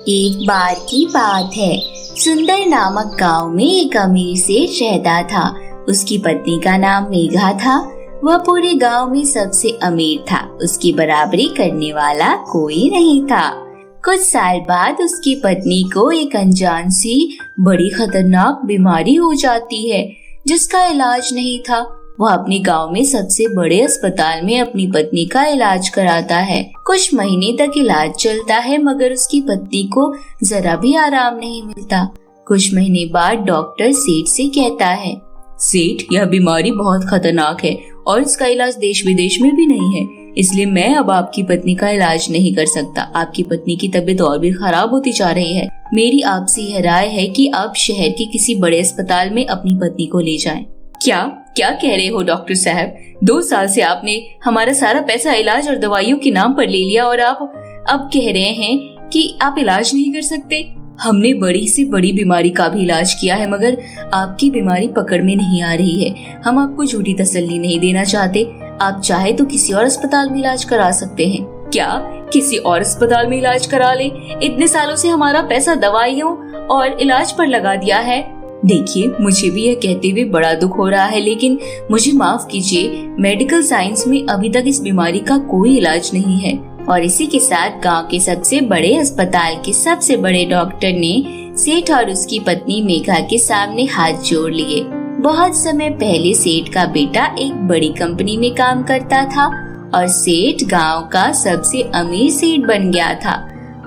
एक बार की बात है। सुंदर नामक गांव में एक अमीर सेठ रहता था। उसकी पत्नी का नाम मेघा था। वह पूरे गांव में सबसे अमीर था। उसकी बराबरी करने वाला कोई नहीं था। कुछ साल बाद उसकी पत्नी को एक अनजान सी बड़ी खतरनाक बीमारी हो जाती है, जिसका इलाज नहीं था। वह अपने गांव में सबसे बड़े अस्पताल में अपनी पत्नी का इलाज कराता है। कुछ महीने तक इलाज चलता है, मगर उसकी पत्नी को जरा भी आराम नहीं मिलता। कुछ महीने बाद डॉक्टर सेठ से कहता है, सेठ, यह बीमारी बहुत खतरनाक है और इसका इलाज देश विदेश में भी नहीं है, इसलिए मैं अब आपकी पत्नी का इलाज नहीं कर सकता। आपकी पत्नी की तबीयत और भी खराब होती जा रही है। मेरी आपसे यह राय है कि आप शहर के किसी बड़े अस्पताल में अपनी पत्नी को ले जाएं। क्या कह रहे हो डॉक्टर साहब? 2 साल से आपने हमारा सारा पैसा इलाज और दवाइयों के नाम पर ले लिया और आप अब कह रहे हैं कि आप इलाज नहीं कर सकते। हमने बड़ी से बड़ी बीमारी का भी इलाज किया है, मगर आपकी बीमारी पकड़ में नहीं आ रही है। हम आपको झूठी तसल्ली नहीं देना चाहते। आप चाहे तो किसी और अस्पताल में इलाज करा सकते हैं। क्या किसी और अस्पताल में इलाज करा ले? इतने सालों से हमारा पैसा दवाइयों और इलाज पर लगा दिया है। देखिए, मुझे भी यह कहते हुए बड़ा दुख हो रहा है, लेकिन मुझे माफ कीजिए, मेडिकल साइंस में अभी तक इस बीमारी का कोई इलाज नहीं है। और इसी के साथ गांव के सबसे बड़े अस्पताल के सबसे बड़े डॉक्टर ने सेठ और उसकी पत्नी मेघा के सामने हाथ जोड़ लिए। बहुत समय पहले सेठ का बेटा एक बड़ी कंपनी में काम करता था और सेठ गांव का सबसे अमीर सेठ बन गया था।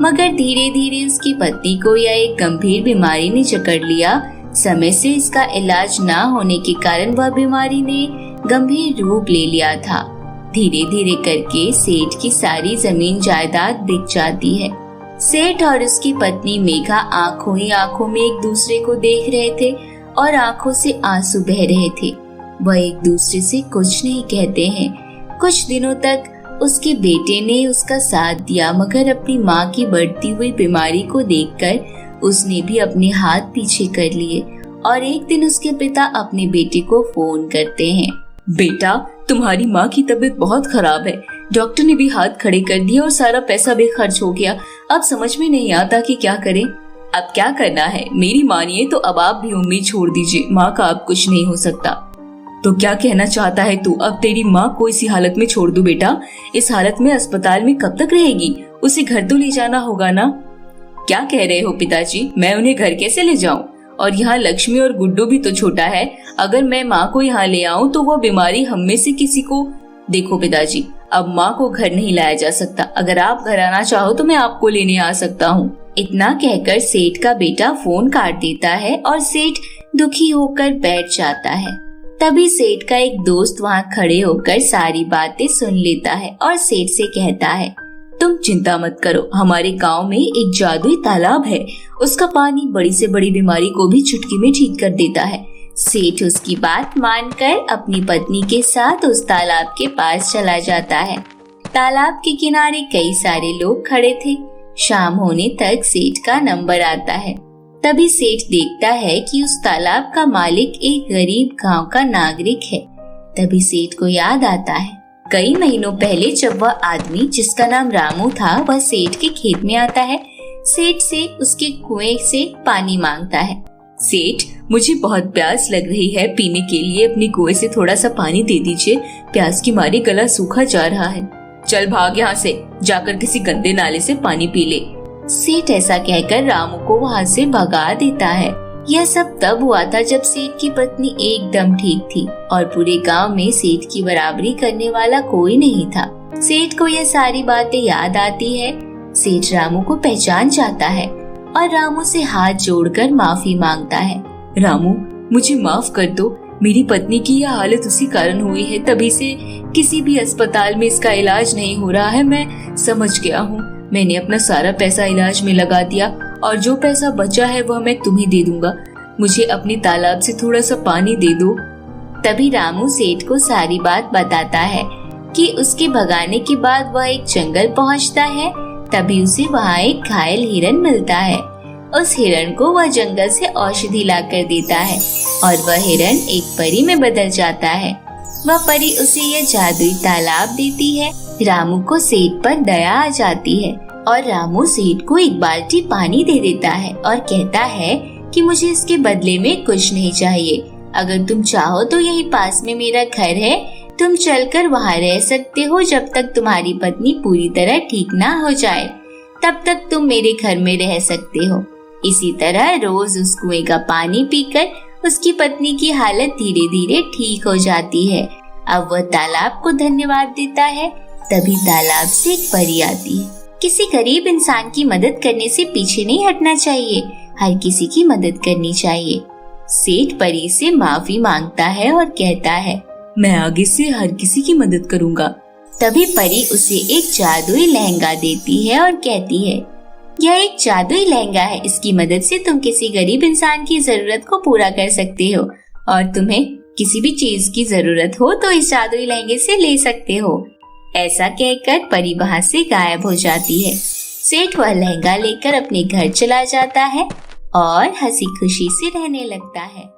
मगर धीरे धीरे उसकी पत्नी को यह एक गंभीर बीमारी ने जकड़ लिया। समय से इसका इलाज न होने के कारण वह बीमारी ने गंभीर रूप ले लिया था। धीरे धीरे करके सेठ की सारी जमीन जायदाद बिक जाती है। सेठ और उसकी पत्नी मेघा आंखों ही आंखों में एक दूसरे को देख रहे थे और आंखों से आंसू बह रहे थे। वह एक दूसरे से कुछ नहीं कहते हैं। कुछ दिनों तक उसके बेटे ने उसका साथ दिया, मगर अपनी माँ की बढ़ती हुई बीमारी को देखकर उसने भी अपने हाथ पीछे कर लिए और एक दिन उसके पिता अपने बेटे को फोन करते हैं। बेटा, तुम्हारी माँ की तबीयत बहुत खराब है। डॉक्टर ने भी हाथ खड़े कर दिए और सारा पैसा भी खर्च हो गया। अब समझ में नहीं आता कि क्या करें। अब क्या करना है? मेरी मानिए तो अब आप भी उम्मीद छोड़ दीजिए। माँ का अब कुछ नहीं हो सकता। तो क्या कहना चाहता है तू? अब तेरी माँ को इसी हालत में छोड़ दूं बेटा? इस हालत में अस्पताल में कब तक रहेगी? उसे घर तो ले जाना होगा ना? क्या कह रहे हो पिताजी? मैं उन्हें घर कैसे ले जाऊं? और यहाँ लक्ष्मी और गुड्डू भी तो छोटा है। अगर मैं माँ को यहाँ ले आऊं तो वो बीमारी हम में से किसी को। देखो पिताजी, अब माँ को घर नहीं लाया जा सकता। अगर आप घर आना चाहो तो मैं आपको लेने आ सकता हूँ। इतना कहकर सेठ का बेटा फोन काट देता है और सेठ दुखी होकर बैठ जाता है। तभी सेठ का एक दोस्त वहाँ खड़े होकर सारी बातें सुन लेता है और सेठ से कहता है, तुम चिंता मत करो, हमारे गांव में एक जादुई तालाब है। उसका पानी बड़ी से बड़ी बीमारी को भी चुटकी में ठीक कर देता है। सेठ उसकी बात मानकर अपनी पत्नी के साथ उस तालाब के पास चला जाता है। तालाब के किनारे कई सारे लोग खड़े थे। शाम होने तक सेठ का नंबर आता है। तभी सेठ देखता है कि उस तालाब का मालिक एक गरीब गांव का नागरिक है। तभी सेठ को याद आता है, कई महीनों पहले जब वह आदमी जिसका नाम रामू था, वह सेठ के खेत में आता है। सेठ से उसके कुएं से पानी मांगता है। सेठ, मुझे बहुत प्यास लग रही है, पीने के लिए अपने कुएं से थोड़ा सा पानी दे दीजिए। प्यास की मारे गला सूखा जा रहा है। चल भाग यहाँ से, जाकर किसी गंदे नाले से पानी पी ले। सेठ ऐसा कहकर रामू को वहाँ से भगा देता है। यह सब तब हुआ था जब सेठ की पत्नी एकदम ठीक थी और पूरे गांव में सेठ की बराबरी करने वाला कोई नहीं था। सेठ को यह सारी बातें याद आती है। सेठ रामू को पहचान जाता है और रामू से हाथ जोड़कर माफी मांगता है। रामू, मुझे माफ कर दो। मेरी पत्नी की यह हालत उसी कारण हुई है। तभी से किसी भी अस्पताल में इसका इलाज नहीं हो रहा है। मैं समझ गया हूँ। मैंने अपना सारा पैसा इलाज में लगा दिया और जो पैसा बचा है वह मैं तुम्हें दे दूंगा। मुझे अपने तालाब से थोड़ा सा पानी दे दो। तभी रामू सेठ को सारी बात बताता है कि उसके भगाने के बाद वह एक जंगल पहुंचता है। तभी उसे वहाँ एक घायल हिरन मिलता है। उस हिरन को वह जंगल से औषधि लाकर देता है और वह हिरन एक परी में बदल जाता है। वह परी उसे यह जादुई तालाब देती है। रामू को सेठ पर दया आ जाती है। और रामू सेठ को एक बाल्टी पानी दे देता है और कहता है कि मुझे इसके बदले में कुछ नहीं चाहिए। अगर तुम चाहो तो यही पास में मेरा घर है, तुम चलकर वहाँ रह सकते हो जब तक तुम्हारी पत्नी पूरी तरह ठीक ना हो जाए। तब तक तुम मेरे घर में रह सकते हो। इसी तरह रोज उस कुएं का पानी पीकर उसकी पत्नी की हालत धीरे धीरे ठीक हो जाती है। अब वह तालाब को धन्यवाद देता है। तभी तालाब से एक परी आती है। किसी गरीब इंसान की मदद करने से पीछे नहीं हटना चाहिए, हर किसी की मदद करनी चाहिए। सेठ परी से माफी मांगता है और कहता है, मैं आगे से हर किसी की मदद करूँगा। तभी परी उसे एक जादुई लहंगा देती है और कहती है, यह एक जादुई लहंगा है, इसकी मदद से तुम किसी गरीब इंसान की जरूरत को पूरा कर सकते हो और तुम्हें किसी भी चीज की जरूरत हो तो इस जादुई लहंगे से ले सकते हो। ऐसा कहकर परी वहाँ से गायब हो जाती है। सेठ वह लहंगा लेकर अपने घर चला जाता है और हंसी खुशी से रहने लगता है।